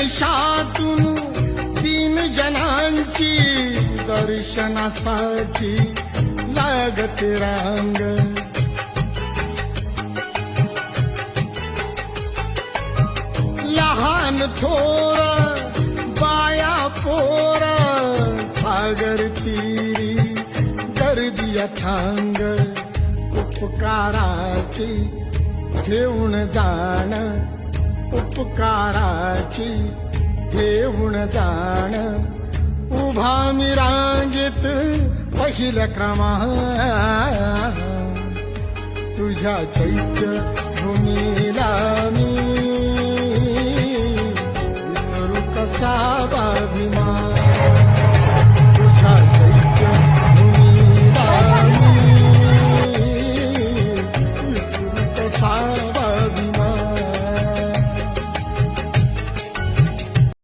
देशातून तीन जनांची दर्शनासाठी लागते रांग. लहान थोर बाया पोर सागर तीरी गर्दी अथांग. उपकाराची ठेवून जाण, उपकाराची ठेवून जाण. उभा मी रांगेत पहिल्या क्रमांक. तुझ्या चैत्य भूमीला मी विसरू कसा अभिमान.